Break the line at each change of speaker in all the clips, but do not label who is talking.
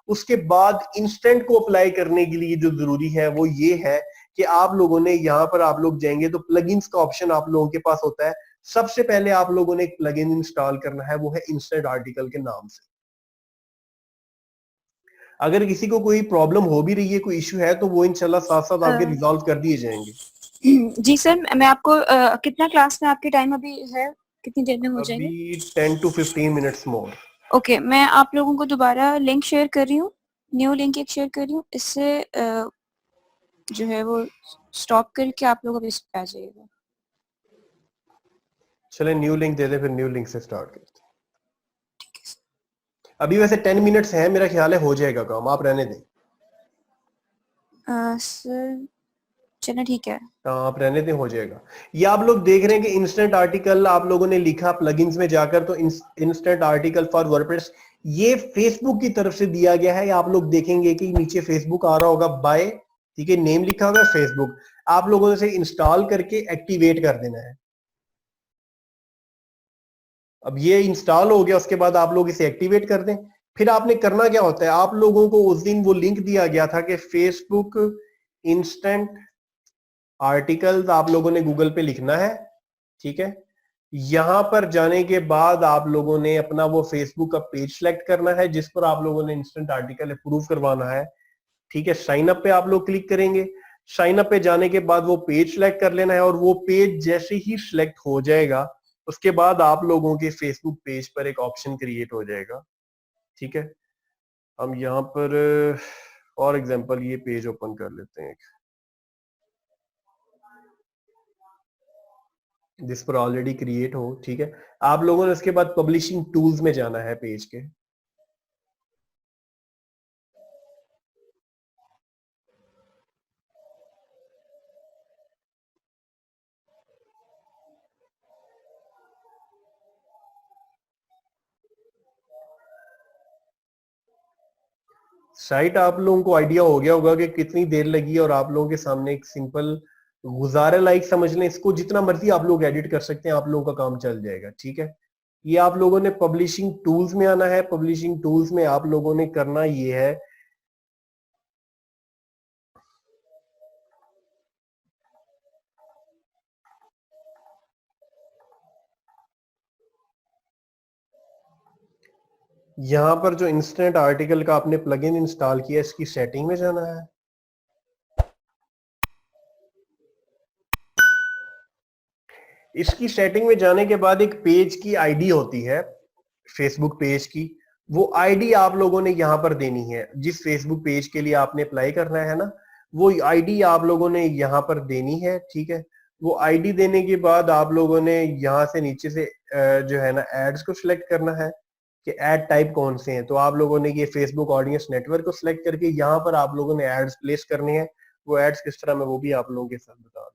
उसके बाद इंस्टेंट को अप्लाई करने के लिए जो जरूरी है वो ये है कि आप लोगों ने यहाँ पर आप लोग जाएंगे तो प्लगइन्स का ऑप्शन आप लोगों के पास होता है। सबसे पहले आप लोगों ने एक प्लगइन इंस्टॉल करना है, वो है इंस्टेंट आर्टिकल के नाम से। अगर किसी को कोई प्रॉब्लम हो भी रही है, कोई इश्यू है, तो वो इंशाल्लाह साथ साथ आपके रिजॉल्व कर दिए जाएंगे।
जी सर, मैं आपको कितना क्लास में आपके टाइम अभी है, कितनी देर में हो जाएंगे?
अभी 10 to 15 मिनट्स मोर।
ओके, मैं आप लोगों को दोबारा लिंक शेयर कर रही हूँ, न्यू लिंक एक शेयर कर रही हूँ। इससे जो है वो स्टॉप करके आप लोग अभी इस पे आ जाइएगा।
चले न्यू लिंक दे दे, फिर न्यू लिंक से स्टार्ट करते हैं। अभी वैसे 10 मिनट्स हैं, मेरा ख्याल है हो जाएगा काम, आप रहने दें।
सर चलो ठीक है।
आप रहने दें, हो जाएगा। ये आप लोग देख रहे हैं कि इंस्टेंट आर्टिकल आप लोगों ने लिखा प्लगइन्स में जाकर, तो इंस्टेंट आर्टिकल फॉर वर्डप्रेस ये फेसबुक की तरफ से दिया गया है। आप लोग देखेंगे कि नीचे फेसबुक आ रहा होगा बाय, ठीक है, नेम लिखा होगा फेसबुक। आप लोगों ने से इंस्टॉल करके एक्टिवेट कर देना है। अब ये इंस्टॉल हो गया, उसके बाद आप लोग इसे एक्टिवेट कर दें। फिर आपने करना क्या होता है, आप लोगों को उस दिन वो लिंक दिया गया था कि फेसबुक इंस्टेंट आर्टिकल्स आप लोगों ने गूगल पे लिखना है, ठीक है। यहां पर जाने के बाद आप लोगों ने अपना वो फेसबुक का पेज सेलेक्ट करना है जिस पर आप लोगों ने इंस्टेंट आर्टिकल अप्रूव करवाना है, ठीक है। साइन अप पे आप लोग क्लिक करेंगे। साइन अप पे जाने के बाद वो पेज सेलेक्ट कर लेना है, और वो पेज जैसे ही सिलेक्ट हो जाएगा उसके बाद आप लोगों के फेसबुक पेज पर एक ऑप्शन क्रिएट हो जाएगा, ठीक है। हम यहाँ पर फॉर एग्जांपल ये पेज ओपन कर लेते हैं जिस पर ऑलरेडी क्रिएट हो, ठीक है। आप लोगों ने उसके बाद पब्लिशिंग टूल्स में जाना है पेज के। साइट आप लोगों को आइडिया हो गया होगा कि कितनी देर लगी, और आप लोगों के सामने एक सिंपल गुजारे लाइक समझ लें इसको, जितना मर्जी आप लोग एडिट कर सकते हैं, आप लोगों का काम चल जाएगा, ठीक है। ये आप लोगों ने पब्लिशिंग टूल्स में आना है। पब्लिशिंग टूल्स में आप लोगों ने करना ये है, यहां पर जो इंस्टेंट आर्टिकल का आपने प्लगइन इंस्टॉल किया इसकी सेटिंग में जाना है। इसकी सेटिंग में जाने के बाद एक पेज की आईडी होती है फेसबुक पेज की, वो आईडी आप लोगों ने यहां पर देनी है। जिस फेसबुक पेज के लिए आपने अप्लाई करना है ना, वो आईडी आप लोगों ने यहां पर देनी है, ठीक है। वो आईडी देने के बाद आप लोगों ने यहां से नीचे से जो है ना एड्स को सिलेक्ट करना है कि एड टाइप कौन से हैं। तो आप लोगों ने ये फेसबुक ऑडियंस नेटवर्क को सिलेक्ट करके यहाँ पर आप लोगों ने एड्स प्लेस करने हैं। वो एड्स किस तरह में, वो भी आप लोगों के साथ बता दूं।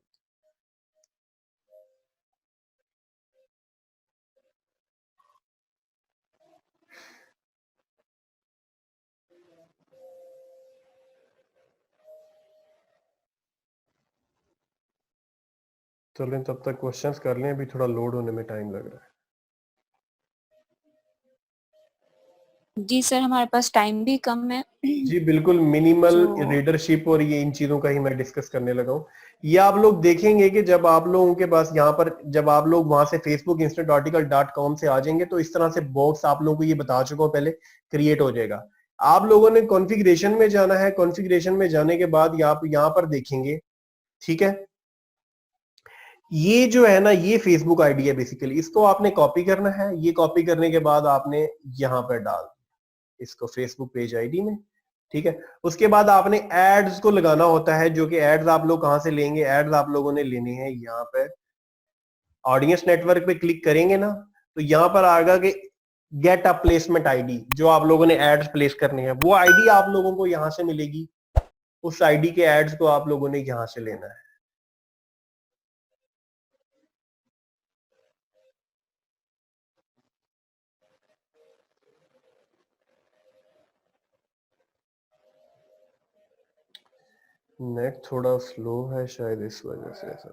चलें तब तक क्वेश्चंस कर लें, अभी थोड़ा लोड होने में टाइम लग रहा है।
जी सर, हमारे पास टाइम भी कम है।
जी बिल्कुल, मिनिमल
तो
रीडरशिप और ये इन चीजों का ही मैं डिस्कस करने लगा हूँ। ये आप लोग देखेंगे कि जब आप लोगों के पास यहाँ पर, जब आप लोग वहां से फेसबुक इंस्टेंट आर्टिकल .com से आ जाएंगे तो इस तरह से बॉक्स आप लोगों को ये बता चुका हूँ पहले क्रिएट हो जाएगा। आप लोगों ने कॉन्फ़िगरेशन में जाना है। कॉन्फ़िगरेशन में जाने के बाद आप यहाँ पर देखेंगे, ठीक है, ये जो है ना ये फेसबुक आईडी है बेसिकली, इसको आपने कॉपी करना है। ये कॉपी करने के बाद आपने यहाँ पर डाल इसको फेसबुक पेज आईडी में, ठीक है। उसके बाद आपने एड्स को लगाना होता है, जो कि एड्स आप लोग कहां से लेंगे, एड्स आप लोगों ने लेने हैं यहाँ पे ऑडियंस नेटवर्क पे क्लिक करेंगे ना, तो यहाँ पर आएगा कि गेट अ प्लेसमेंट आईडी। जो आप लोगों ने एड्स प्लेस करने हैं वो आईडी आप लोगों को यहाँ से मिलेगी। उस आईडी के एड्स को आप लोगों ने यहाँ से लेना है। नेट थोड़ा स्लो है शायद, इस वजह से ऐसा।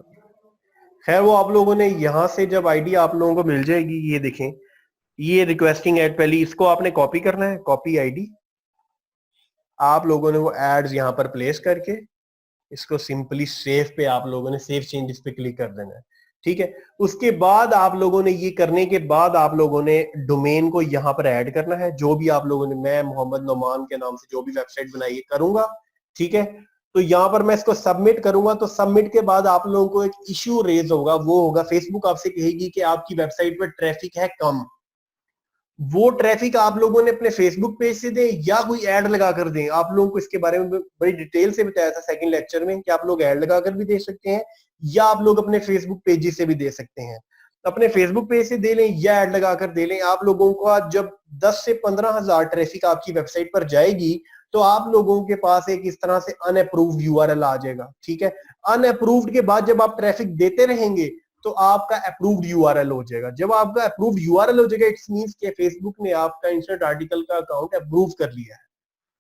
खैर वो आप लोगों ने यहाँ से जब आईडी आप लोगों को मिल जाएगी, ये देखें, ये रिक्वेस्टिंग एड, पहली इसको आपने कॉपी करना है, कॉपी आईडी, आप लोगों ने वो एड्स यहाँ पर प्लेस करके इसको सिंपली सेव पे आप लोगों ने सेव चेंजेस पे क्लिक कर देना है, ठीक है। उसके बाद आप लोगों ने ये करने के बाद आप लोगों ने डोमेन को यहाँ पर ऐड करना है, जो भी आप लोगों ने, मैं मोहम्मद नोमान के नाम से जो भी वेबसाइट बनाई है करूंगा, ठीक है। तो यहाँ पर मैं इसको सबमिट करूंगा, तो सबमिट के बाद आप लोगों को एक इश्यू रेज होगा, वो होगा फेसबुक आपसे कहेगी कि आपकी वेबसाइट पर ट्रैफिक है कम। वो ट्रैफिक आप लोगों ने अपने फेसबुक पेज से दें या कोई ऐड लगाकर दें। आप लोगों को इसके बारे में बड़ी डिटेल से बताया था सेकंड लेक्चर में कि आप लोग ऐड लगाकर भी दे सकते हैं या आप लोग अपने फेसबुक पेज से भी दे सकते हैं। अपने फेसबुक पेज से दे लें या ऐड लगाकर दे लें। आप लोगों को आज जब 10 से 15,000 ट्रैफिक आपकी वेबसाइट पर जाएगी तो आप लोगों के पास एक इस तरह से अनअप्रूव्ड यूआरएल आ जाएगा, ठीक है। अनअप्रूव्ड के बाद जब आप ट्रैफिक देते रहेंगे तो आपका अप्रूव्ड यूआरएल हो जाएगा। जब आपका अप्रूव्ड यूआरएल हो जाएगा, इट्स मींस कि फेसबुक ने आपका इंस्टेंट आर्टिकल का अकाउंट अप्रूव कर लिया है,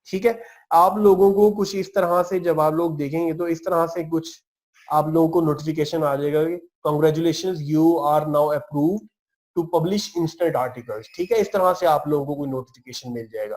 ठीक है। आप लोगों को कुछ इस तरह से जब आप लोग देखेंगे तो इस तरह से कुछ आप लोगों को नोटिफिकेशन आ जाएगा कि congratulations you are now approved to publish instant articles, ठीक है। इस तरह से आप लोगों को कोई नोटिफिकेशन मिल जाएगा।